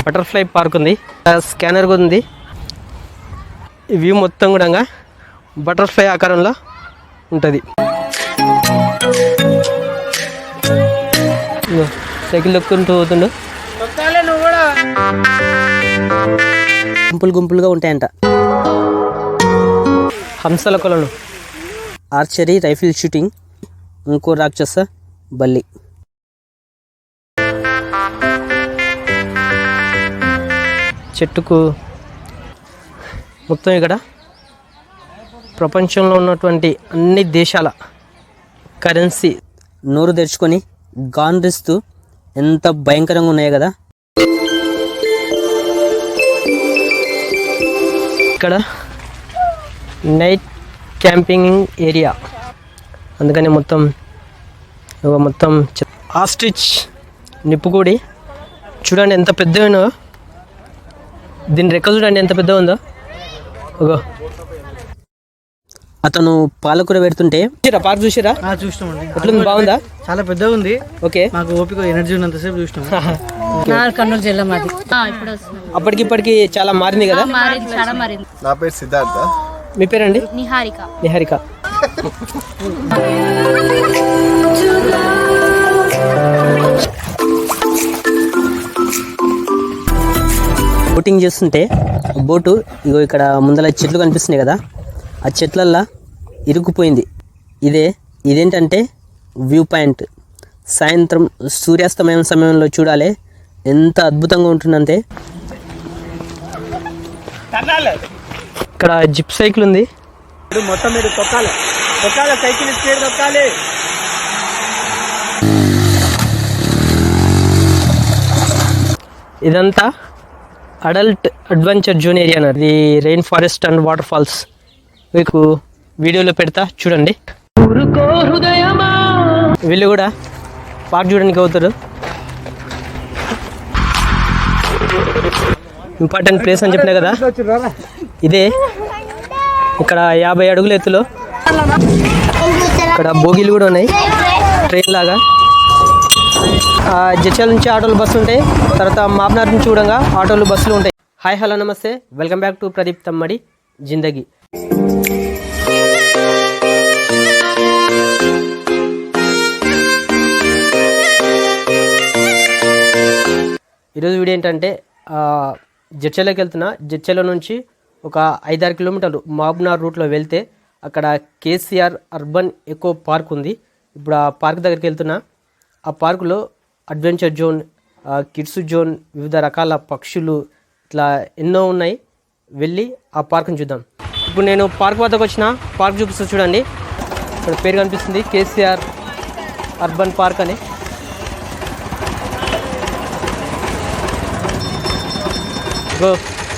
Butterfly park ఉంది, scanner కూడా ఉంది. ఈ వ్యూ మొత్తం కూడా బటర్ఫ్లై ఆకారంలో ఉంటుంది. సైకిల్ దొక్కుంటూ పోతుండు. గుంపులుగా ఉంటాయంట. హంసల కొలను, ఆర్చరీ, రైఫిల్ షూటింగ్, ఇంకో రాక్షస బల్లి. చెట్టుకు మొత్తం ఇక్కడ ప్రపంచంలో ఉన్నటువంటి అన్ని దేశాల కరెన్సీ నోరు తెరుచుకొని గాండ్రిస్తూ ఎంత భయంకరంగా ఉన్నాయి కదా. ఇక్కడ నైట్ క్యాంపింగ్ ఏరియా, అందుకని మొత్తం ఆస్ట్రిచ్ నిప్పుకోడి చూడండి ఎంత పెద్దగా. దీని రెక్కలు చూడండి ఎంత పెద్దగా ఉందో. ఓగో అతను పాలకూర పెడుతుంటే పార్క్ చూసారా? చూసినామండి. ఎట్లుంది, బాగుందా? చాలా పెద్దగా ఉంది. ఓకే, మాకు ఓపిక ఎనర్జీ ఉన్నంతసేపు చూసినాం. కర్నూలు జిల్లా మాది. అప్పటికిప్పటికి చాలా మారింది కదా. నా పేరు సిద్ధార్థ. మీ పేరండి? నిహారిక. బోటింగ్ చేస్తుంటే బోటు ఇగో ఇక్కడ ముందర చెట్లు కనిపిస్తున్నాయి కదా, ఆ చెట్లల్లో ఇరుక్కుపోయింది. ఇదేంటంటే వ్యూ పాయింట్. సాయంత్రం సూర్యాస్తమయం సమయంలో చూడాలి, ఎంత అద్భుతంగా ఉంటుందంటే. ఇక్కడ జిప్ సైకిల్ ఉంది. మొత్తం మీరు తొక్కాలి సైకిల్ స్పీడ్ తొక్కాలి. ఇదంతా అడల్ట్ అడ్వెంచర్ జోన్ ఏరియా అన్నారు. ఇది rainforest and waterfalls మీకు వీడియోలో పెడతా చూడండి. వీళ్ళు కూడా పార్క్ చూడడానికి అవుతారు. ఇంపార్టెంట్ ప్లేస్ అని చెప్పినా కదా, ఇదే. ఇక్కడ 50 అడుగుల ఎత్తులో ఇక్కడ బోగీలు కూడా ఉన్నాయి, ట్రైన్ లాగా. జడ్చర్ల నుంచి ఆటోలు బస్సులు ఉంటాయి, తర్వాత మాబ్నార్ నుంచి కూడా ఆటోలు బస్సులు ఉంటాయి. హాయ్ హలో నమస్తే, welcome back to Pradeep Tammadi జిందగీ. ఈరోజు వీడియో ఏంటంటే జడ్చర్లకి వెళ్తున్నా. జడ్చర్ల నుంచి ఒక 5-6 కిలోమీటర్లు మాబ్నార్ రూట్లో వెళ్తే అక్కడ కేసీఆర్ అర్బన్ ఎకో పార్క్ ఉంది. ఇప్పుడు ఆ పార్క్ దగ్గరికి వెళ్తున్నా. ఆ పార్కులో అడ్వెంచర్ జోన్, కిడ్స్ జోన్, వివిధ రకాల పక్షులు ఇట్లా ఎన్నో ఉన్నాయి. వెళ్ళి ఆ పార్క్ని చూద్దాం. ఇప్పుడు నేను పార్క్ వద్దకు వచ్చిన, పార్క్ చూపిస్తూ చూడండి. ఇక్కడ పేరు కనిపిస్తుంది కేసీఆర్ అర్బన్ పార్క్ అని.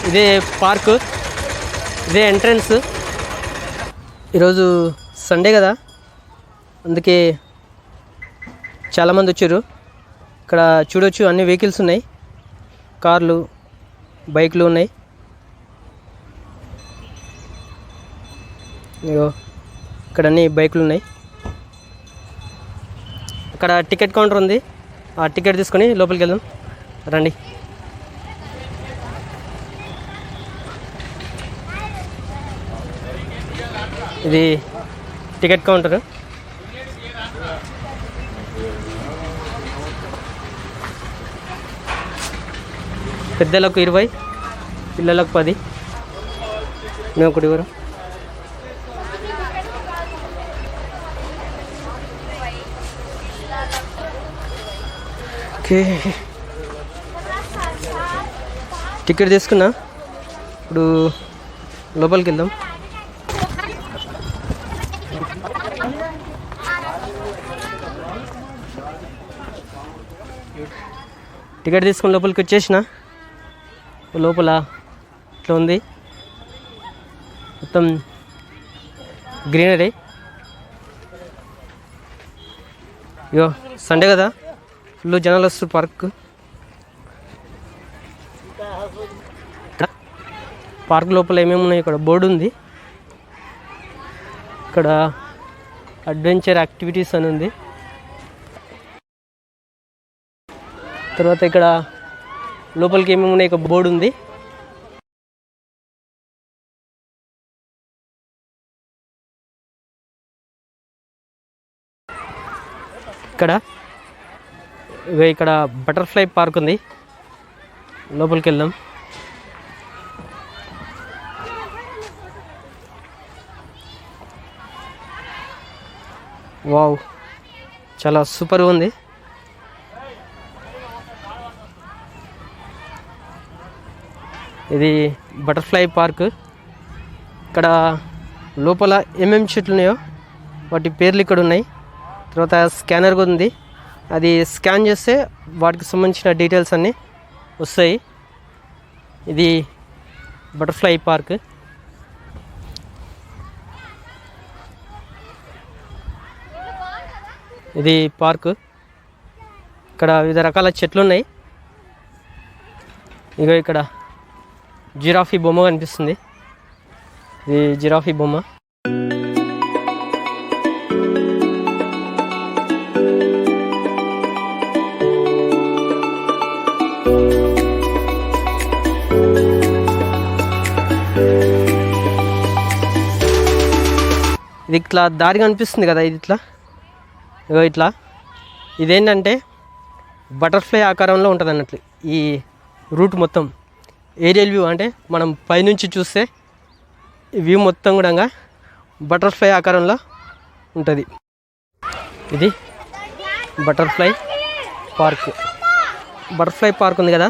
ఇదే పార్క్, ఇదే ఎంట్రన్స్. ఈరోజు సండే కదా, అందుకే చాలామంది వచ్చారు. ఇక్కడ చూడొచ్చు అన్ని వెహికల్స్ ఉన్నాయి, కార్లు, బైక్లు ఉన్నాయి. ఇక్కడ అన్ని బైకులు ఉన్నాయి. అక్కడ టికెట్ కౌంటర్ ఉంది, ఆ టికెట్ తీసుకొని లోపలికి వెళ్దాం రండి. ఇది టికెట్ కౌంటర్. పెద్దలకు 20, పిల్లలకు 10. మేము ఒకటి ఇవ్వరు. ఓకే, టికెట్ తీసుకున్నా. ఇప్పుడు లోపలికి వెళ్దాం. టికెట్ తీసుకుని లోపలికి వచ్చేసిన. లోపల ఇట్లా ఉంది, మొత్తం గ్రీనరీ. ఇగో సండే కదా, ఫుల్ జనాలు వస్తారు పార్క్. పార్క్ లోపల ఏమేమి ఉన్నాయి, ఇక్కడ బోర్డు ఉంది. ఇక్కడ అడ్వెంచర్ యాక్టివిటీస్ అని ఉంది. తర్వాత ఇక్కడ లోపలికి ఏమేమి ఉన్నాయి, ఒక బోర్డు ఉంది. ఇక్కడ బటర్ఫ్లై పార్క్ ఉంది, లోపలికి వెళ్దాం. వావ్, చాలా సూపర్గా ఉంది. ఇది బటర్ఫ్లై పార్క్. ఇక్కడ లోపల ఏమేమి చెట్లు ఉన్నాయో వాటి పేర్లు ఇక్కడ ఉన్నాయి. తర్వాత స్కానర్ కూడా ఉంది, అది స్కాన్ చేస్తే వాటికి సంబంధించిన డీటెయిల్స్ అన్నీ వస్తాయి. ఇది బటర్ఫ్లై పార్క్. ఇది పార్కు. ఇక్కడ వివిధ రకాల చెట్లు ఉన్నాయి. ఇగో ఇక్కడ జిరాఫీ బొమ్మ కనిపిస్తుంది. ఇది జిరాఫీ బొమ్మ. ఇది ఇట్లా దారి కనిపిస్తుంది కదా, ఇది ఇట్లా ఇగో ఇట్లా. ఇదేంటంటే బటర్ఫ్లై ఆకారంలో ఉంటుంది అన్నట్లు ఈ రూట్ మొత్తం. ఏరియల్ వ్యూ అంటే మనం పైనుంచి చూస్తే ఈ వ్యూ మొత్తం కూడా బటర్ఫ్లై ఆకారంలో ఉంటుంది. ఇది బటర్ఫ్లై పార్క్. బటర్ఫ్లై పార్క్ ఉంది కదా,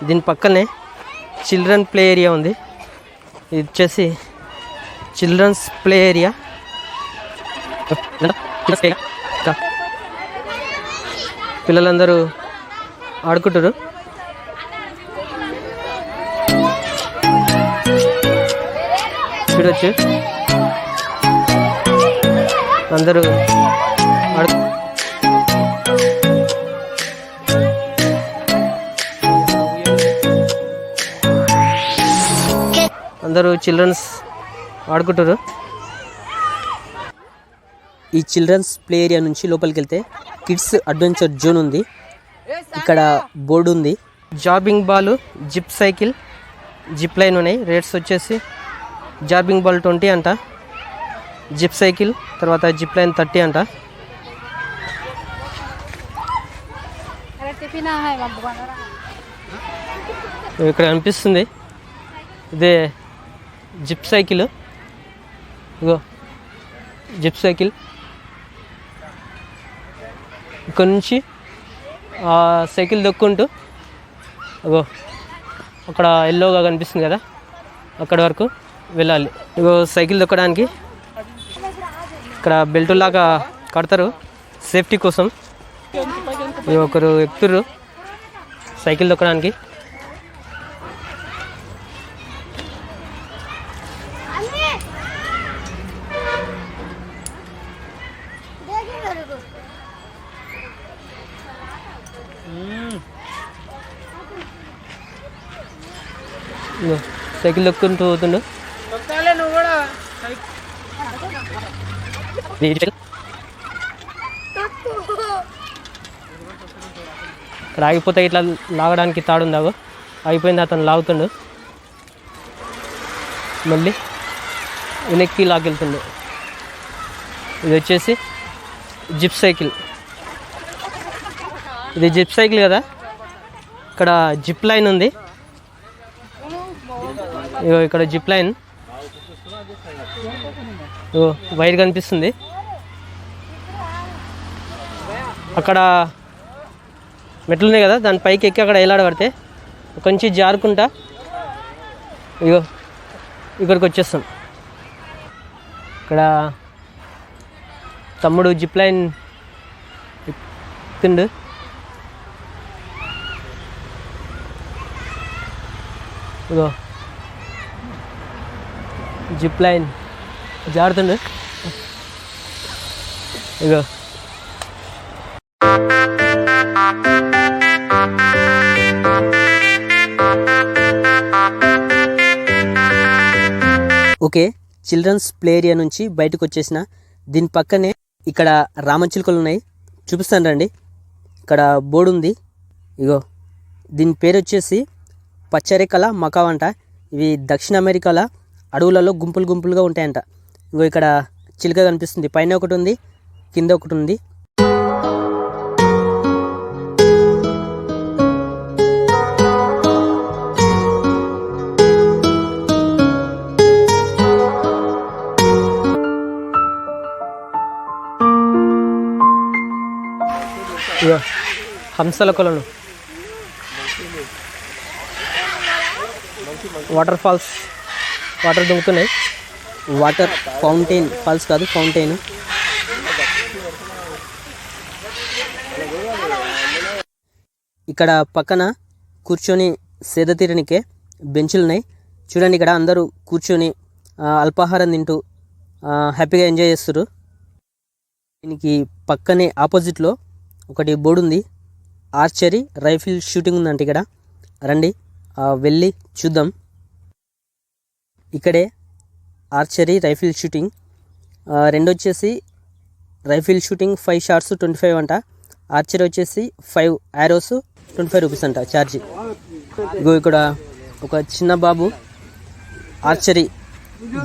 దీని పక్కనే చిల్డ్రన్ ప్లే ఏరియా ఉంది. ఇది వచ్చేసి చిల్డ్రన్స్ ప్లే ఏరియా. పిల్లలందరూ ఆడుకుంటారు. చూడొచ్చు, అందరూ చిల్డ్రన్స్ ఆడుకుంటారు. ఈ చిల్డ్రన్స్ ప్లే ఏరియా నుంచి లోపలికి వెళ్తే కిడ్స్ అడ్వెంచర్ జోన్ ఉంది. ఇక్కడ బోర్డు ఉంది. జాబింగ్ ball, zip cycle, zip line ఉన్నాయి. రేట్స్ వచ్చేసి జాబింగ్ బాల్ 20 అంట, జిప్ సైకిల్ తర్వాత జిప్ లైన్ 30 అంట. ఇక్కడ అనిపిస్తుంది ఇదే జిప్ సైకిల్. ఇగో జిప్ సైకిల్. ఇక్కడ నుంచి ఆ సైకిల్ దొక్కుంటూ అగో అక్కడ ఎల్లోగా కనిపిస్తుంది కదా, అక్కడ వరకు వెళ్ళాలి. ఇగో సైకిల్ దొక్కడానికి ఇక్కడ బెల్ట్ లాగా కడతారు సేఫ్టీ కోసం. ఒకరు ఎక్కుతుర్రు సైకిల్ దొక్కడానికి. సైకిల్ దొక్కుంటూ పోతుండు. ఇక్కడ ఆగిపోతే ఇట్లా లాగడానికి తాడుందాగో ఆగిపోయింది, అతను లాగుతుండు. మళ్ళీ వెనక్కి లాగెళ్తుండు. ఇది వచ్చేసి జిప్ సైకిల్. ఇది జిప్ సైకిల్ కదా, ఇక్కడ జిప్ లైన్ ఉంది. ఇగో ఇక్కడ జిప్ లైన్, ఇగో వైర్ కనిపిస్తుంది. అక్కడ మెట్లు ఉన్నాయి కదా, దాని పైకి ఎక్కి అక్కడ ఎలాడబడితే కొంచెం జారుకుంటా ఇగో ఇక్కడికి వచ్చేస్తాం. ఇక్కడ తమ్ముడు జిప్ లైన్ ఎక్కుతుండు. ఇగో జిప్ లైన్ జారుతుండు. ఇగో ఓకే, చిల్డ్రన్స్ ప్లే ఏరియా నుంచి బయటకు వచ్చేసిన. దీని పక్కనే ఇక్కడ రామచిలుకలు ఉన్నాయి, చూపిస్తాను రండి. ఇక్కడ బోర్డు ఉంది. ఇగో దీని పేరు వచ్చేసి పచ్చరెక్కల మకావ్ అంట. ఇవి దక్షిణ అమెరికాల అడవులలో గుంపులు గుంపులుగా ఉంటాయంట. ఇంకో ఇక్కడ చిలుక కనిపిస్తుంది, పైన ఒకటి ఉంది, కింద ఒకటి ఉంది. హంసల కొలను, వాటర్ ఫాల్స్, వాటర్ దుంకుతున్నాయి. వాటర్ ఫౌంటైన్, ఫాల్స్ కాదు ఫౌంటైన్. ఇక్కడ పక్కన కూర్చొని సేద తీరనికే బెంచులు ఉన్నాయి. చూడండి, ఇక్కడ అందరూ కూర్చొని అల్పాహారం తింటూ హ్యాపీగా ఎంజాయ్ చేస్తారు. దీనికి పక్కనే ఆపోజిట్లో ఒకటి బోర్డు ఉంది, ఆర్చరీ రైఫిల్ షూటింగ్ ఉందంట. ఇక్కడ రండి వెళ్ళి చూద్దాం. ఇక్కడే ఆర్చరీ రైఫిల్ షూటింగ్. రెండు వచ్చేసి రైఫిల్ షూటింగ్ 5 షాట్స్ 25 అంట. ఆర్చరీ వచ్చేసి 5 యారోస్ 25 రూపీస్ అంట ఛార్జ్. ఇగో ఇక్కడ ఒక చిన్న బాబు ఆర్చరీ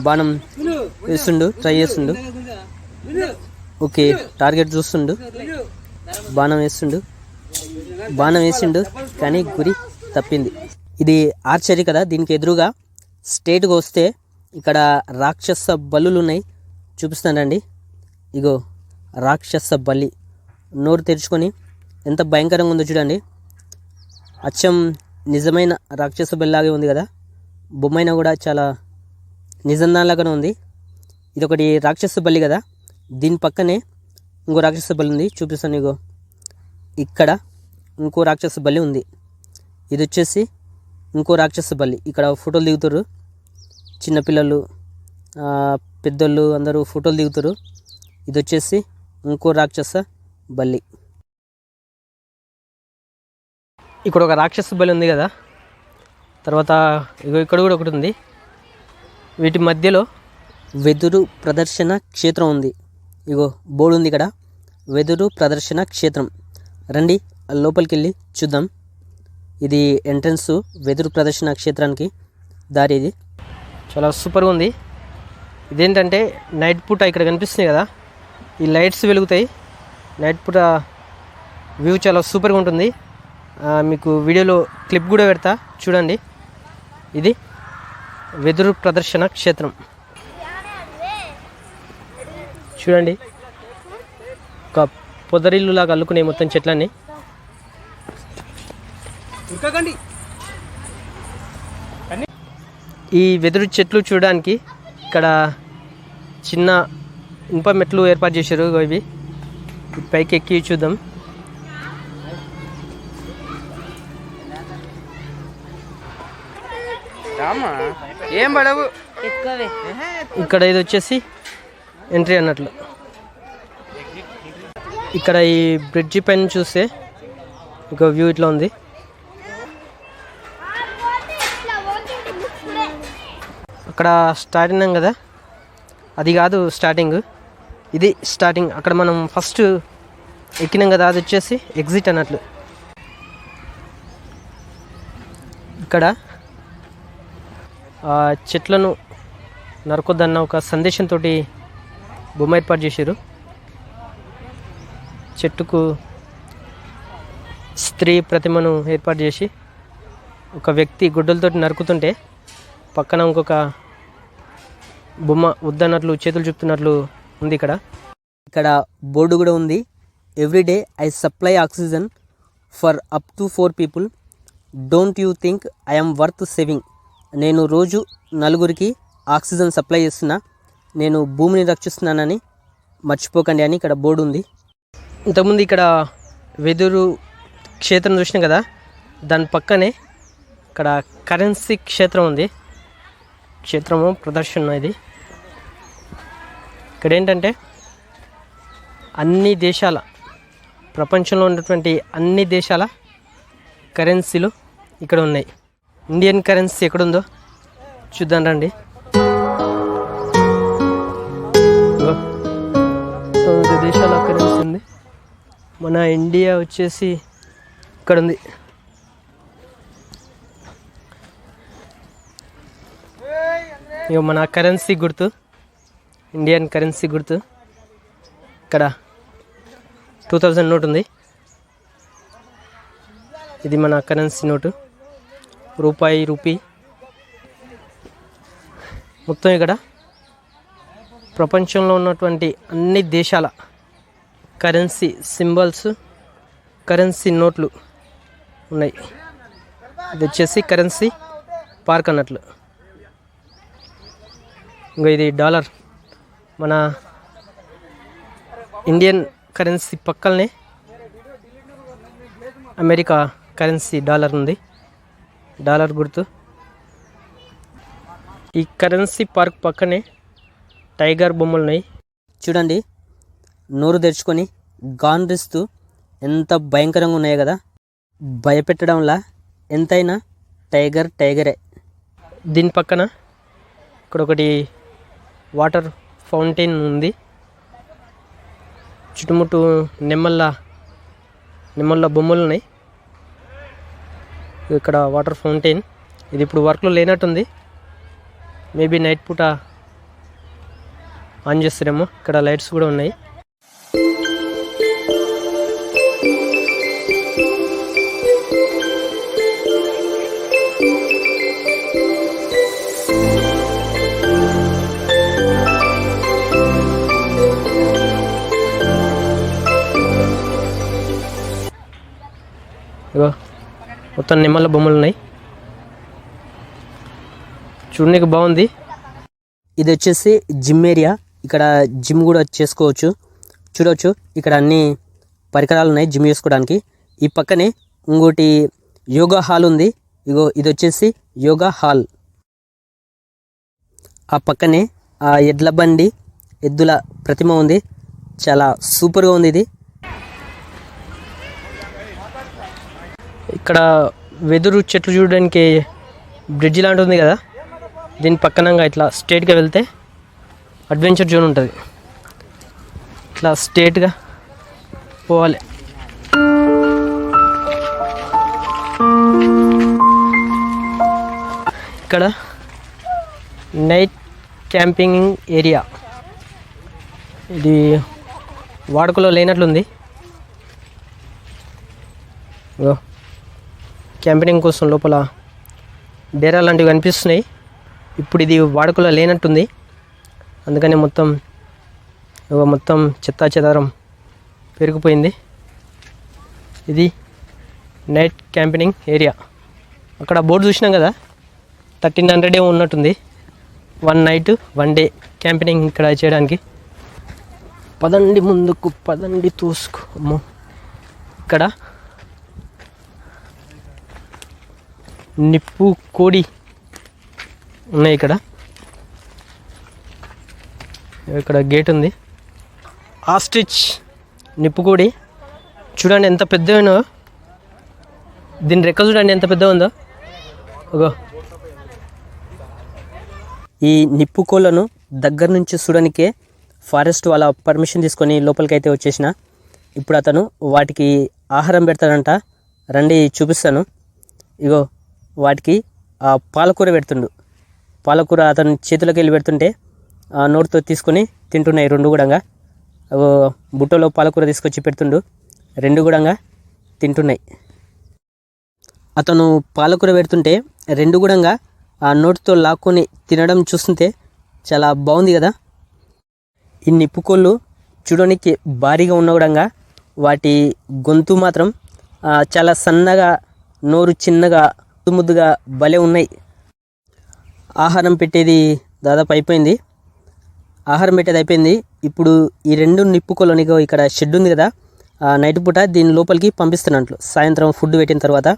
బాణం వేస్తుండు, ట్రై చేస్తుండు. ఓకే, టార్గెట్ చూస్తుండు, బాణం వేసిండు కానీ గురి తప్పింది. ఇది ఆర్చరీ కదా, దీనికి ఎదురుగా స్ట్రేట్గా వస్తే ఇక్కడ రాక్షస బల్లులు ఉన్నాయి, చూపిస్తానండి. ఇగో రాక్షస బల్లి నోరు తెరుచుకొని ఎంత భయంకరంగా ఉందో చూడండి. అచ్చం నిజమైన రాక్షస బల్లిలాగే ఉంది కదా, బొమ్మైన కూడా చాలా నిజందానిలాగానే ఉంది. ఇది ఒకటి రాక్షస బల్లి కదా, దీని పక్కనే ఇంకో రాక్షస బల్లి ఉంది, చూపిస్తాను. ఇగో ఇక్కడ ఇంకో రాక్షస బల్లి ఉంది. ఇది వచ్చేసి ఇంకో రాక్షస బల్లి. ఇక్కడ ఫోటోలు దిగుతారు, చిన్నపిల్లలు పెద్దోళ్ళు అందరూ ఫోటోలు దిగుతారు. ఇది వచ్చేసి ఇంకో రాక్షస బల్లి. ఇక్కడ ఒక రాక్షస బల్లి ఉంది కదా, తర్వాత ఇగో ఇక్కడ కూడా ఒకటి ఉంది. వీటి మధ్యలో వెదురు ప్రదర్శన క్షేత్రం ఉంది. ఇగో బోర్డు ఉంది ఇక్కడ, వెదురు ప్రదర్శన క్షేత్రం. రండి లోపలికి వెళ్ళి చూద్దాం. ఇది ఎంట్రన్స్ వెదురు ప్రదర్శన క్షేత్రానికి దారి. ఇది చాలా సూపర్గా ఉంది. ఇదేంటంటే నైట్ పూట ఇక్కడ కనిపిస్తుంది కదా, ఈ లైట్స్ వెలుగుతాయి. నైట్ పూట వ్యూ చాలా సూపర్గా ఉంటుంది. మీకు వీడియోలో క్లిప్ కూడా పెడతా, చూడండి. ఇది వెదురు ప్రదర్శన క్షేత్రం. చూడండి, ఒక పొదరిల్లు లాగా అల్లుకునే మొత్తం చెట్లన్నీ. ఈ వెదురు చెట్లు చూడడానికి ఇక్కడ చిన్న ఇనుప మెట్లు ఏర్పాటు చేశారు. ఇవి పైకి ఎక్కి చూద్దాం. ఏం పడవు. ఇక్కడ ఇది వచ్చేసి ఎంట్రీ అన్నట్లు. ఇక్కడ ఈ బ్రిడ్జి పైన చూస్తే ఇంకో వ్యూ ఇట్లా ఉంది. అక్కడ స్టార్ట్ అయినాం కదా, అది కాదు స్టార్టింగ్, ఇది స్టార్టింగ్. అక్కడ మనం ఫస్ట్ ఎక్కినాం కదా, అది వచ్చేసి ఎగ్జిట్ అన్నట్లు. ఇక్కడ చెట్లను నరకొద్దన్న ఒక సందేశంతో బొమ్మ ఏర్పాటు చేశారు. చెట్టుకు స్త్రీ ప్రతిమను ఏర్పాటు చేసి ఒక వ్యక్తి గుడ్డలతో నరుకుతుంటే పక్కన ఇంకొక బొమ్మ వద్దన్నట్లు చేతులు చూపుతున్నట్లు ఉంది. ఇక్కడ బోర్డు కూడా ఉంది. Everyday I supply oxygen for up to 4 people. Don't you think I'm worth saving. నేను రోజు 4 ఆక్సిజన్ సప్లై చేస్తున్నా, నేను భూమిని రక్షిస్తున్నానని మర్చిపోకండి అని ఇక్కడ బోర్డు ఉంది. ఇంతకుముందు ఇక్కడ వెదురు క్షేత్రం చూసినాం కదా, దాని పక్కనే ఇక్కడ కరెన్సీ క్షేత్రం ఉంది. క్షేత్రము ప్రదర్శన ఇది. ఇక్కడ ఏంటంటే అన్ని దేశాల, ప్రపంచంలో ఉన్నటువంటి అన్ని దేశాల కరెన్సీలు ఇక్కడ ఉన్నాయి. ఇండియన్ కరెన్సీ ఎక్కడుందో చూద్దాం రండి. 9 దేశాల కరెన్సీ ఉంది. మన ఇండియా వచ్చేసి ఇక్కడ ఉంది. ఇక మన కరెన్సీ గుర్తు, ఇండియన్ కరెన్సీ గుర్తు. ఇక్కడ 2000 నోట్ ఉంది. ఇది మన కరెన్సీ నోటు, రూపీ. మొత్తం ఇక్కడ ప్రపంచంలో ఉన్నటువంటి అన్ని దేశాల కరెన్సీ సింబల్స్, కరెన్సీ నోట్లు ఉన్నాయి. ఇది వచ్చేసి కరెన్సీ పార్క్ అన్నట్లు. ఇంకా ఇది డాలర్, మన ఇండియన్ కరెన్సీ పక్కనే అమెరికా కరెన్సీ డాలర్ ఉంది, డాలర్ గుర్తు. ఈ కరెన్సీ పార్క్ పక్కనే టైగర్ బొమ్మలు ఉన్నాయి. చూడండి, నోరు తెరుచుకొని గాండ్రిస్తూ ఎంత భయంకరంగా ఉన్నాయి కదా. భయపెట్టడంలా ఎంతైనా టైగరే. దీని పక్కన ఇక్కడ ఒకటి వాటర్ ఫౌంటైన్ ఉంది. చుట్టుముట్టు నెమ్మళ్ళ బొమ్మలు ఉన్నాయి. ఇక్కడ వాటర్ ఫౌంటైన్, ఇది ఇప్పుడు వర్క్లో లేనట్టుంది. మేబీ నైట్ పూట ఆన్ చేస్తారేమో. ఇక్కడ లైట్స్ కూడా ఉన్నాయి. ఇగో మొత్తం నిమ్మల బొమ్మలు ఉన్నాయి. చూడడానికి బాగుంది. ఇది వచ్చేసి జిమ్ ఏరియా. ఇక్కడ జిమ్ కూడా చేసుకోవచ్చు. చూడవచ్చు, ఇక్కడ అన్ని పరికరాలు ఉన్నాయి జిమ్ చేసుకోవడానికి. ఈ పక్కనే ఇంకోటి యోగా హాల్ ఉంది. ఇగో ఇది వచ్చేసి యోగా హాల్. ఆ పక్కనే ఆ ఎడ్ల బండి, ఎద్దుల ప్రతిమ ఉంది. చాలా సూపర్గా ఉంది ఇది. ఇక్కడ వెదురు చెట్లు చూడడానికి బ్రిడ్జ్ లాంటి ఉంది కదా. దీని పక్కనంగా ఇట్లా స్ట్రేట్గా వెళ్తే అడ్వెంచర్ జోన్ ఉంటుంది. ఇట్లా స్ట్రేట్గా పోవాలి. ఇక్కడ నైట్ క్యాంపింగ్ ఏరియా. ఇది వాడుకలో లేనట్లుంది. క్యాంపింగ్ కోసం లోపల డేరా లాంటివి కనిపిస్తున్నాయి. ఇప్పుడు ఇది వాడుకలో లేనట్టుంది. అందుకని మొత్తం చెత్తా చెదారం పెరిగిపోయింది. ఇది నైట్ క్యాంపింగ్ ఏరియా. అక్కడ బోర్డు చూసినాం కదా, 1300 ఉన్నట్టుంది. 1 నైట్ 1 డే క్యాంపింగ్ ఇక్కడ చేయడానికి. పదండి ముందుకు, పదండి తోసుకో. ఇక్కడ నిప్పు కోడి ఉన్నాయి. ఇక్కడ గేట్ ఉంది. ఆస్ట్రిచ్ నిప్పు కోడి చూడండి ఎంత పెద్దగా. దీని రెక్క చూడండి ఎంత పెద్దగా ఉందో. ఓగో, ఈ నిప్పు కోళ్ళను దగ్గర నుంచి చూడడానికే ఫారెస్ట్ వాళ్ళ పర్మిషన్ తీసుకొని లోపలికి అయితే వచ్చేసిన. ఇప్పుడు అతను వాటికి ఆహారం పెడతాడంట. రండి చూపిస్తాను. ఇగో వాటికి పాలకూర పెడుతుండు. పాలకూర అతను చేతిలోకి వెళ్ళి పెడుతుంటే నోటితో తీసుకొని తింటున్నాయి 2 కూడా. బుట్టలో పాలకూర తీసుకొచ్చి పెడుతుండు, 2 కూడా తింటున్నాయి. అతను పాలకూర పెడుతుంటే 2 కూడా ఆ నోటితో లాక్కొని తినడం చూస్తుంటే చాలా బాగుంది కదా. ఈ నిప్పుకోళ్ళు చూడడానికి భారీగా ఉన్న కూడా వాటి గొంతు మాత్రం చాలా సన్నగా, నోరు చిన్నగా, ముద్దుగా భలే ఉన్నాయి. ఆహారం పెట్టేది దాదాపు అయిపోయింది. ఇప్పుడు ఈ 2 నిప్పుకోళ్ళని ఇక్కడ షెడ్ ఉంది కదా, నైట్ పూట దీని లోపలికి పంపిస్తున్నట్లు. సాయంత్రం ఫుడ్ పెట్టిన తర్వాత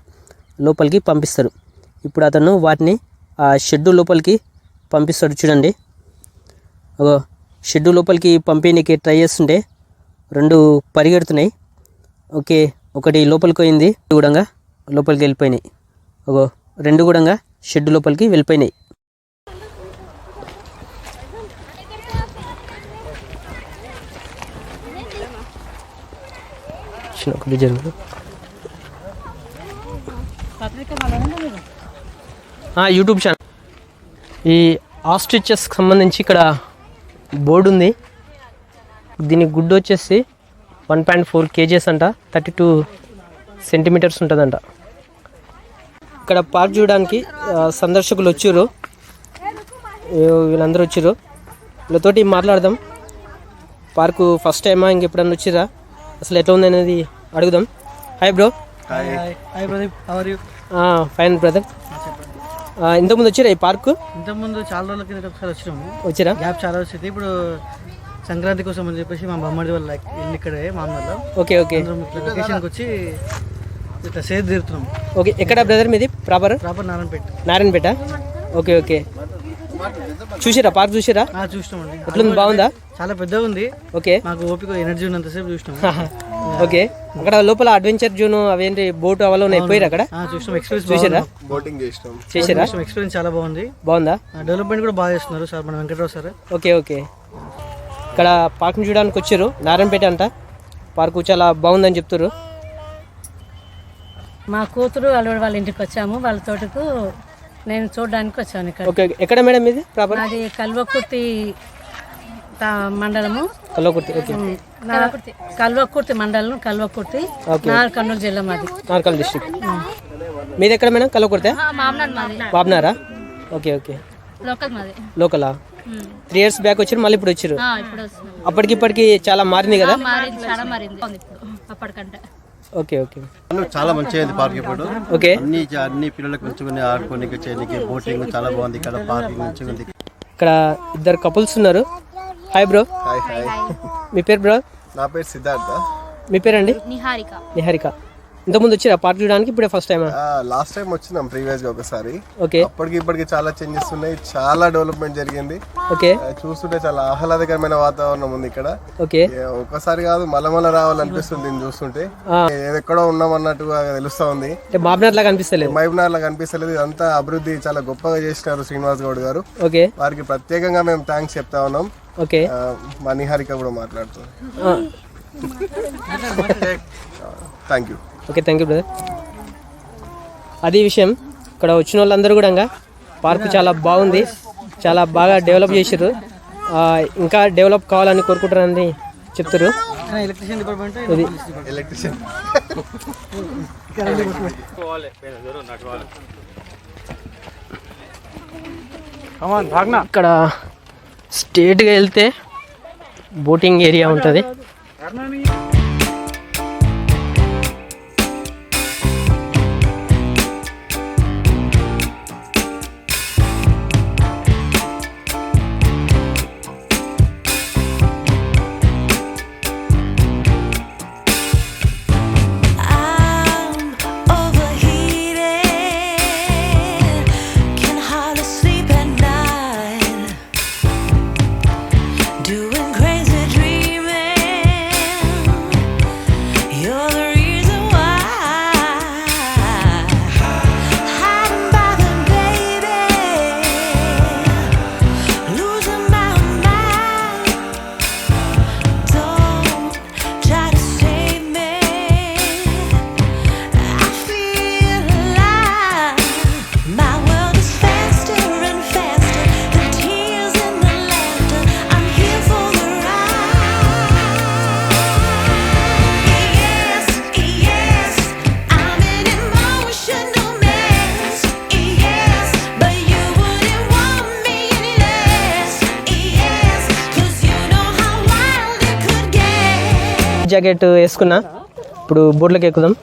లోపలికి పంపిస్తారు. ఇప్పుడు అతను వాటిని ఆ షెడ్ లోపలికి పంపిస్తాడు. చూడండి, షెడ్ లోపలికి పంపేనికి ట్రై చేస్తుంటే 2 పరిగెడుతున్నాయి. ఓకే, ఒకటి లోపలికి పోయింది, కూడా లోపలికి వెళ్ళిపోయినాయి. 2 కూడా షెడ్ లోపలికి వెళ్ళిపోయినాయి. YouTube channel. ఈ ఆస్ట్రిచెస్కి సంబంధించి ఇక్కడ బోర్డు ఉంది. దీని గుడ్డు వచ్చేసి 1.4 kgs అంట, 32 సెంటీమీటర్స్ ఉంటుందంట. ఇక్కడ పార్క్ చూడడానికి సందర్శకులు వచ్చారు, వీళ్ళందరూ వచ్చారు. వీళ్ళతోటి మాట్లాడదాం. పార్కు ఫస్ట్ టైమా ఇంకెప్పుడన్నా వచ్చిరా, అసలు ఎట్లా ఉంది అనేది అడుగుదాం. Hi bro. Hi brother, how are you? Fine brother. ఇంతకుముందు వచ్చిరా ఈ పార్కు? ఇంతకుముందు చాలా రోజుల కింద ఒకసారి వచ్చినాము, వచ్చిరా? గ్యాప్ చాలా వచ్చింది. ఇప్పుడు సంక్రాంతి కోసం అని చెప్పేసి మా బొమ్మడి వాళ్ళ ఇల్లు ఇక్కడే మామూలు. Okay okay. లొకేషన్కి వచ్చి ఇట్లా సేద్ తీరుతున్నాం. ఓకే, ఎక్కడ బ్రదర్ మీది proper? Proper Narayanpet. Narayanpet. Okay okay. చూసిరా పార్క్? చూసిరా? చూసినామండి. ఎట్లుంది, బాగుందా? చాలా పెద్దగా ఉంది. ఓకే, మాకు ఓపిక ఎనర్జీ ఉన్నంతసేపు చూసినాం. ఓకే. అక్కడ లోపల అడ్వెంచర్ జోన్ అవేంటి బోట్ అవలో ఉన్నాయి, పోయిరా అక్కడ? చూసినాం. ఎక్స్పీరియన్స్ చూసిరా? బోటింగ్ చేసినాం. చేసిరా? ఎక్స్పీరియన్స్ చాలా బాగుంది. బాగుందా? డెవలప్మెంట్ కూడా బాగా చేస్తున్నారు సార్, మన వెంకటరావు సార్. Okay okay. ఇక్కడ పార్క్ని చూడడానికి వచ్చారు, నారాయణపేట అంట. పార్కు చాలా బాగుందని చెప్తారు. మా కూతురు అల్లుడు వాళ్ళ ఇంటికి వచ్చాము, వాళ్ళ తోటకు నేను చూడడానికి వచ్చాను. ఇక్కడ ఓకే. ఎక్కడ మేడం ఇది ప్రాపర్? అది కల్వకుర్తి మండలము. కల్వకుర్తి. ఓకే. కల్వకుర్తి మండలం, కల్వకుర్తి, కర్నూలు జిల్లా మాది. నార్కల్ డిస్ట్రిక్ట్. మీది ఎక్కడ మేడం? కల్వకుర్తి? బాబ్నారా? Okay okay. లోకలా? 3 years బ్యాక్ వచ్చారు, మళ్ళీ ఇప్పుడు వచ్చారు. అప్పటికి ఇప్పటికి చాలా మారింది కదా? Okay okay. చాలా మంచిగా అయింది పార్క్ ఇప్పుడు. ఓకే. అన్ని పిల్లలకు మంచిగా ఆడుకోనికి చేయడానికి బోటింగ్ చాలా బాగుంది. ఇక్కడ పార్కింగ్ మంచిగా ఉంది. ఇక్కడ ఇద్దరు కపుల్స్ ఉన్నారు. Hi bro. Hi hi. మీ పేరు బ్రో? నా పేరు సిద్ధార్థ. మీ పేరండి? నిహారిక. ఇంతకుముందు వచ్చిరా పార్క్ చూడడానికి? ఇప్పుడే ఫస్ట్ టైమా? లాస్ట్ టైం వచ్చినాం ప్రీవియస్ గా ఒకసారి. ఓకే. అప్పటికి ఇప్పటికి చాలా చేంజెస్ ఉన్నాయి, చాలా డెవలప్మెంట్ జరిగింది. ఓకే. చూస్తుంటే చాలా ఆహ్లాదకరమైన వాతావరణం ఉంది ఇక్కడ. ఓకే. ఒక్కసారి కాదు మళ్ళా రావాలనిపిస్తుంది దీన్ని చూస్తుంటే. ఎక్కడో ఉన్నాం అన్నట్టుగా తెలుస్తా ఉంది. బాబ్నార్ లాగా అనిపిస్తలేదు? మహబూబ్నగర్ లాగా అనిపిస్తలేదు. ఇదంతా అభివృద్ధి చాలా గొప్పగా చేసినారు శ్రీనివాస్ గౌడ్ గారు. ఓకే. వారికి ప్రత్యేకంగా మేము థ్యాంక్స్ చెప్తా ఉన్నాం. ఓకే. మా నిహారిక కూడా మాట్లాడుతుంది. Thank you. Okay, thank you brother. అది విషయం. ఇక్కడ వచ్చిన వాళ్ళందరూ కూడా పార్కు చాలా బాగుంది, చాలా బాగా డెవలప్ చేసారు, ఇంకా డెవలప్ కావాలని కోరుకుంటారని చెప్తారు. ఎలక్ట్రిషియన్ డిపార్ట్మెంట్ ఇది ఎలక్ట్రిషియన్. ఇక్కడ స్ట్రేట్గా వెళ్తే బోటింగ్ ఏరియా ఉంటుంది. జాకెట్ వేసుకున్నా. ఇప్పుడు బోట్లోకి ఎక్కుదాం.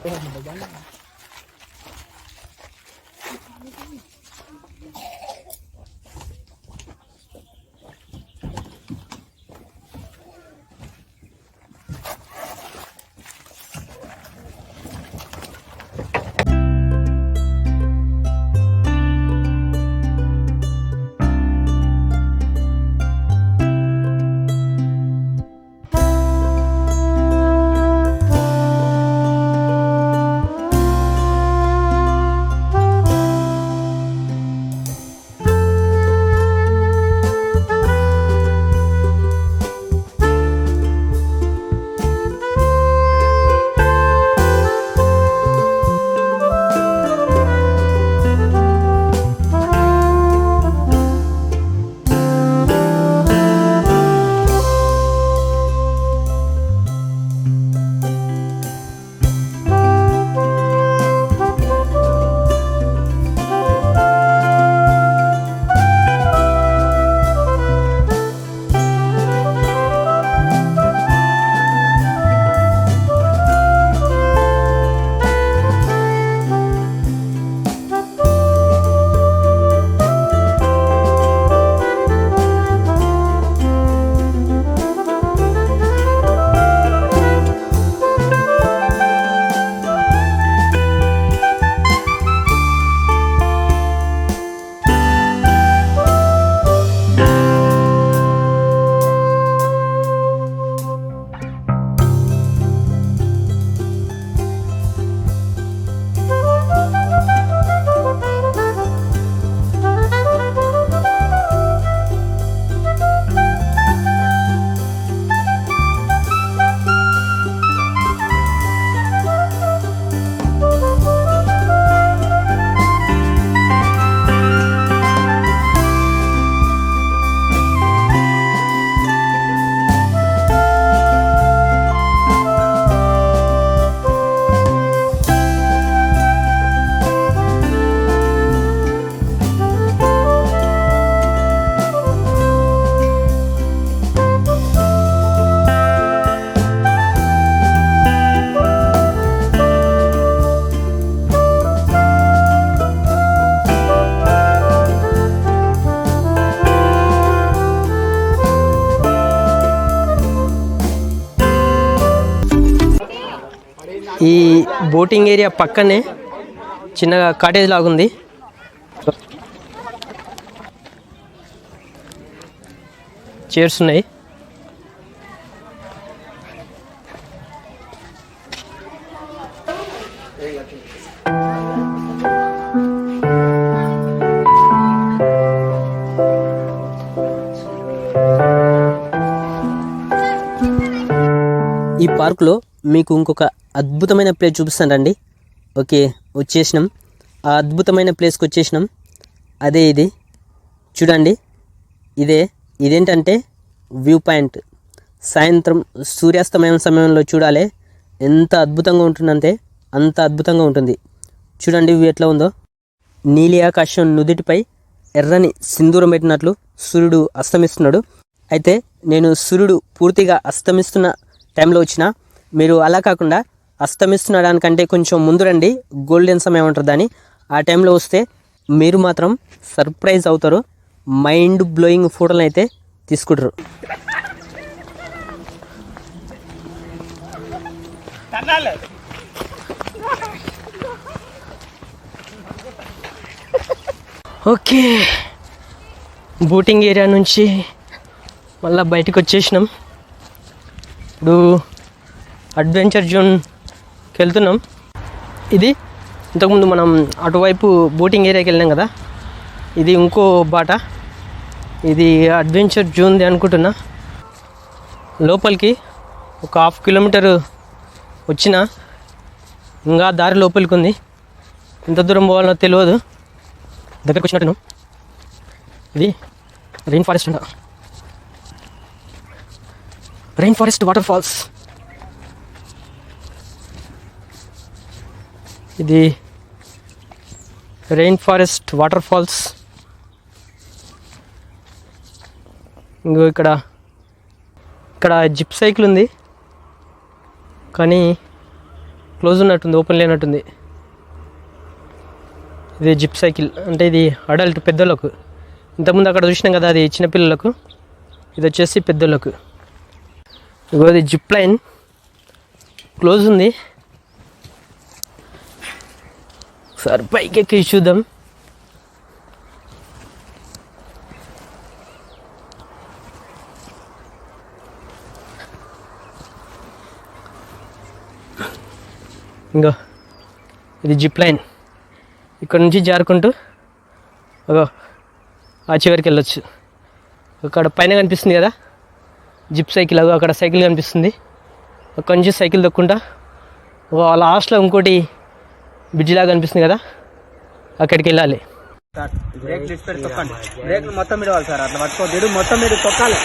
బోటింగ్ ఏరియా పక్కనే చిన్నగా కాటేజ్ లాగుంది. చైర్స్ ఉన్నాయి. ఈ పార్కులో మీకు ఇంకొక అద్భుతమైన ప్లేస్ చూపిస్తానండి. ఓకే, వచ్చేసినాం. ఆ అద్భుతమైన ప్లేస్కి వచ్చేసినాం. అదే ఇది చూడండి. ఇదేంటంటే వ్యూ పాయింట్. సాయంత్రం సూర్యాస్తమయం సమయంలో చూడాలి, ఎంత అద్భుతంగా ఉంటుందంటే అంత అద్భుతంగా ఉంటుంది. చూడండి వ్యూ ఎట్లా ఉందో. నీలి ఆకాశం నుదుటిపై ఎర్రని సింధూరం పెట్టినట్లు సూర్యుడు అస్తమిస్తున్నాడు. అయితే నేను సూర్యుడు పూర్తిగా అస్తమిస్తున్న టైంలో వచ్చిన, మీరు అలా కాకుండా అస్తమిస్తున్న దానికంటే కొంచెం ముందు రండి, గోల్డెన్ సమయం ఉంటుంది దాన్ని. ఆ టైంలో వస్తే మీరు మాత్రం సర్ప్రైజ్ అవుతారు. మైండ్ బ్లోయింగ్ ఫోటోలు అయితే తీసుకుంటారు. ఓకే, బోటింగ్ ఏరియా నుంచి మళ్ళీ బయటకు వచ్చేసినాం. ఇప్పుడు అడ్వెంచర్ జోన్కి వెళ్తున్నాం. ఇది ఇంతకుముందు మనం అటువైపు బోటింగ్ ఏరియాకి వెళ్ళినాం కదా, ఇది ఇంకో బాట. ఇది అడ్వెంచర్ జోన్ది అనుకుంటున్నా. లోపలికి ఒక 1/2 కిలోమీటర్ వచ్చిన, ఇంకా దారి లోపలికి ఉంది. ఎంత దూరం పోవాలో తెలియదు. దగ్గరకు వచ్చినట్టును. ఇది రెయిన్ ఫారెస్ట్ అంట, రెయిన్ ఫారెస్ట్ వాటర్ ఫాల్స్. ఇది రెయిన్ ఫారెస్ట్ వాటర్ ఫాల్స్. ఇంకో ఇక్కడ జిప్ సైకిల్ ఉంది, కానీ క్లోజ్ ఉన్నట్టుంది, ఓపెన్ లేనట్టుంది. ఇది జిప్ సైకిల్ అంటే ఇది అడల్ట్, పెద్దోళ్ళకు. ఇంతకుముందు అక్కడ చూసినాం కదా, అది చిన్నపిల్లలకు. ఇది వచ్చేసి పెద్దోళ్ళకు. ఇగో ఇది జిప్ లైన్ క్లోజ్ ఉంది. ఒకసారి పైకి ఎక్కి చూద్దాం. ఇంకో ఇది జిప్ లైన్. ఇక్కడ నుంచి జారుకుంటూ ఆ చివరికి వెళ్ళొచ్చు. అక్కడ పైన కనిపిస్తుంది కదా జిప్ సైకిల్, అక్కడ సైకిల్ కనిపిస్తుంది. అక్కడ నుంచి సైకిల్ దొక్కుంటా లాస్ట్లో ఇంకోటి బ్రిడ్జ్ లాగా కనిపిస్తుంది కదా, అక్కడికి వెళ్ళాలి. బ్రేక్ మొత్తం ఇవ్వాలి సార్, అట్లా పట్టుకోవద్దు. మొత్తం మీరు తొక్కాలి,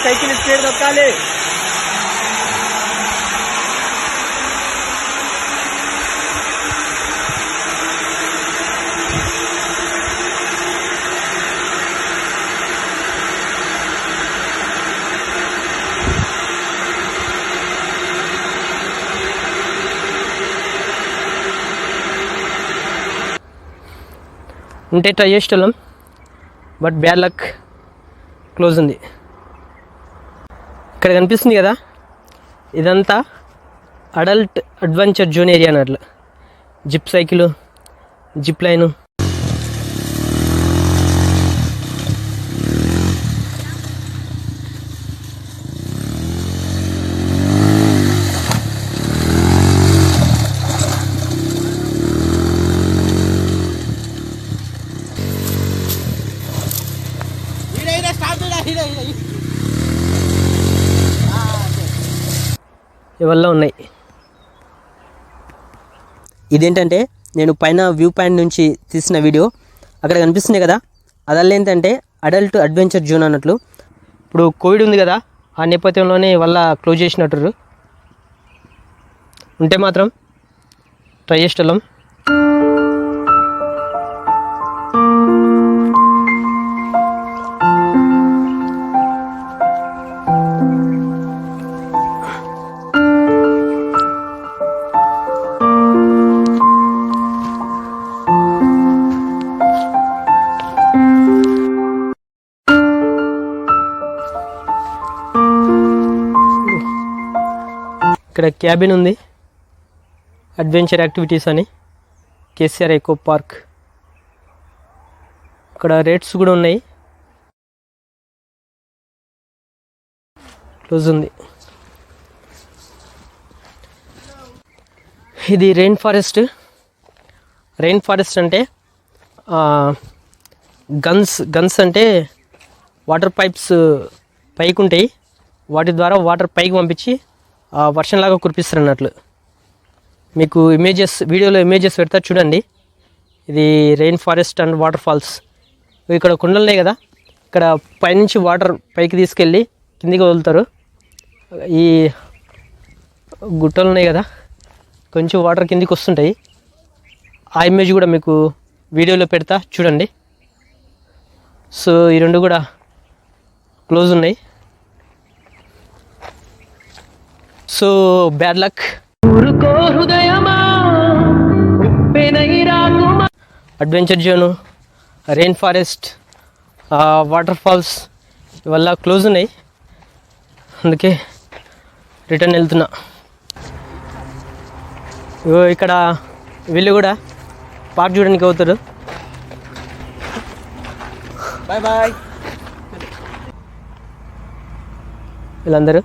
సైకిల్ స్పీడ్ తొక్కాలి. ఉంటే ట్రై చేసేటోళ్ళం, బట్ బ్యాడ్ లక్, క్లోజ్ ఉంది. ఇక్కడ కనిపిస్తుంది కదా, ఇదంతా అడల్ట్ అడ్వెంచర్ జోన్ ఏరియా అన్నట్లు. Zip cycle, zip line. ఇవల్ల ఉన్నాయి. ఇదేంటంటే నేను పైన వ్యూ పాయింట్ నుంచి తీసిన వీడియో. అక్కడ కనిపిస్తుంది కదా, అదల్లా ఏంటంటే అడల్ట్ అడ్వెంచర్ జోన్ అన్నట్లు. ఇప్పుడు కోవిడ్ ఉంది కదా, ఆ నేపథ్యంలోనే వల్ల క్లోజ్ చేసినట్టు. ఉంటే మాత్రం ట్రై చేసేటోళ్ళం. ఇక్కడ క్యాబిన్ ఉంది, అడ్వెంచర్ యాక్టివిటీస్ అని కేసీఆర్ ఎకో పార్క్. ఇక్కడ రేట్స్ కూడా ఉన్నాయి. క్లోజ్ ఉంది. ఇది రెయిన్ ఫారెస్ట్. రెయిన్ ఫారెస్ట్ అంటే గన్స్ అంటే వాటర్ పైప్స్ పైకి ఉంటాయి, వాటి ద్వారా వాటర్ పైకి పంపించి వర్షంలాగా కురిపిస్తారు అన్నట్లు. మీకు వీడియోలో ఇమేజెస్ పెడతా చూడండి. ఇది rainforest and waterfalls. ఇక్కడ కొండలు ఉన్నాయి కదా, ఇక్కడ పైనుంచి వాటర్ పైకి తీసుకెళ్ళి కిందికి వదులుతారు. ఈ గుట్టలు ఉన్నాయి కదా, కొంచెం వాటర్ కిందికి వస్తుంటాయి. ఆ ఇమేజ్ కూడా మీకు వీడియోలో పెడతా చూడండి. సో ఈ రెండు కూడా క్లోజ్ ఉన్నాయి. So bad luck. Adventure zone, rain forest, water falls ఇవల్ల క్లోజ్ ఉన్నాయి. అందుకే రిటర్న్ వెళ్తున్నా. ఇక్కడ వీళ్ళు కూడా పార్క్ చూడడానికి అవుతారు. బాయ్ బాయ్ వీళ్ళందరూ.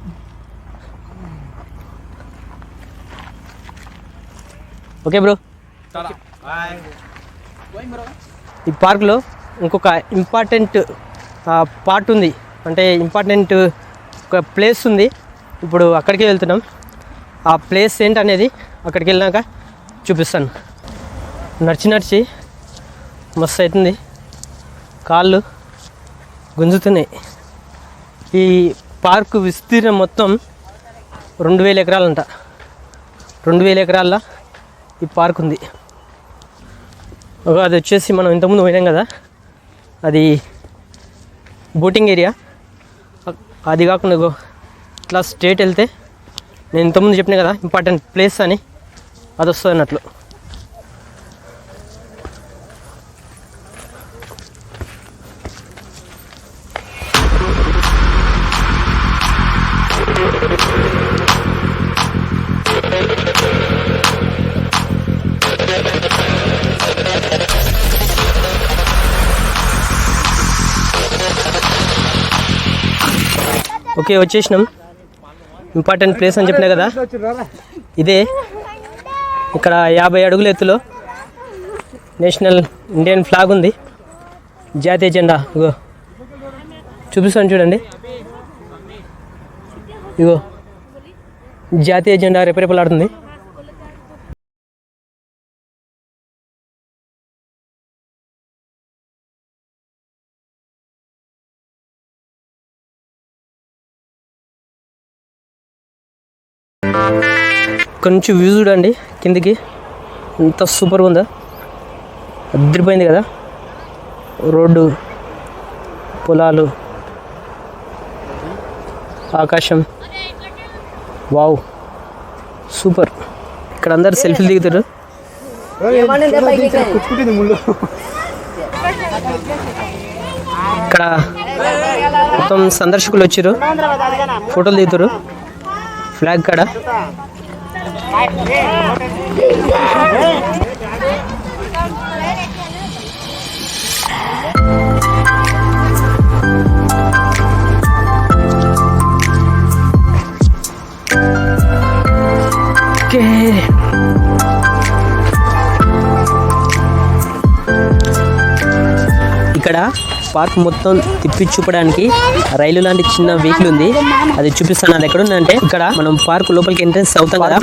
Okay bro. ఈ పార్క్లో ఇంకొక ఇంపార్టెంట్ పార్ట్ ఉంది, అంటే ఇంపార్టెంట్ ఒక ప్లేస్ ఉంది. ఇప్పుడు అక్కడికే వెళ్తున్నాం. ఆ ప్లేస్ ఏంటనేది అక్కడికి వెళ్ళాక చూపిస్తాను. నడిచి మస్తు అవుతుంది, కాళ్ళు గుంజుతున్నాయి. ఈ పార్కు విస్తీర్ణం మొత్తం 2000 ఎకరాలంట. 2000 ఎకరాల ఈ పార్క్ ఉంది. అది వచ్చేసి మనం ఇంతకుముందు పోయినాం కదా, అది బోటింగ్ ఏరియా. అది కాకుండా ఇట్లా స్ట్రేట్ వెళ్తే నేను ఇంతకుముందు చెప్పినా కదా ఇంపార్టెంట్ ప్లేస్ అని, అది వస్తుంది అన్నట్లు. ఓకే, వచ్చేసినాం. ఇంపార్టెంట్ ప్లేస్ అని చెప్పినా కదా, ఇదే. ఇక్కడ 50 అడుగుల ఎత్తులో నేషనల్ ఇండియన్ ఫ్లాగ్ ఉంది, జాతీయ జెండా. ఇగో చూపిస్తాను చూడండి. ఇగో జాతీయ జెండా రెపరెపలాడుతుంది. కొంచెం వ్యూ చూడండి కిందికి, ఎంత సూపర్గా ఉందో. అదిరిపోయింది కదా, రోడ్డు, పొలాలు, ఆకాశం. Wow, super. ఇక్కడ అందరు సెల్ఫీలు దిగుతారు. ఇక్కడ మొత్తం సందర్శకులు వచ్చారు, ఫోటోలు దిగుతారు ఫ్లాగ్ కాడ. ఇక్కడ పార్క్ మొత్తం తిప్పి చూపడానికి రైలు లాంటి చిన్న వెహికల్ ఉంది, అది చూపిస్తాను. అది ఎక్కడ ఉందంటే ఇక్కడ మనం పార్క్ లోపలికి ఎంట్రెన్స్ అవుతాం కదా,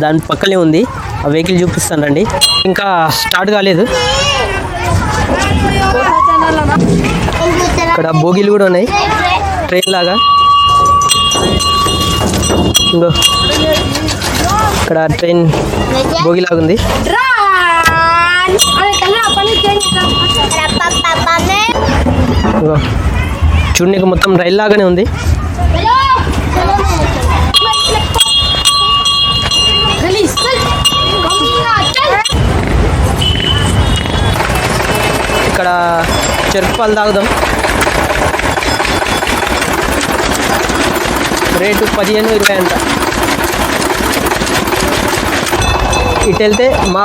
దాని పక్కనే ఉంది. ఆ వెహికల్ చూపిస్తాను రండి. ఇంకా స్టార్ట్ కాలేదు. ఇక్కడ బోగీలు కూడా ఉన్నాయి, ట్రైన్ లాగా. ఇంకో ఇక్కడ ట్రైన్ బోగి లాగా ఉంది. చూడడానికి మొత్తం రైలు లాగానే ఉంది. ఇక్కడ చెరుకు పాలు తాగుదాం. రేటు 15-20 అంట. ఇటు వెళ్తే మా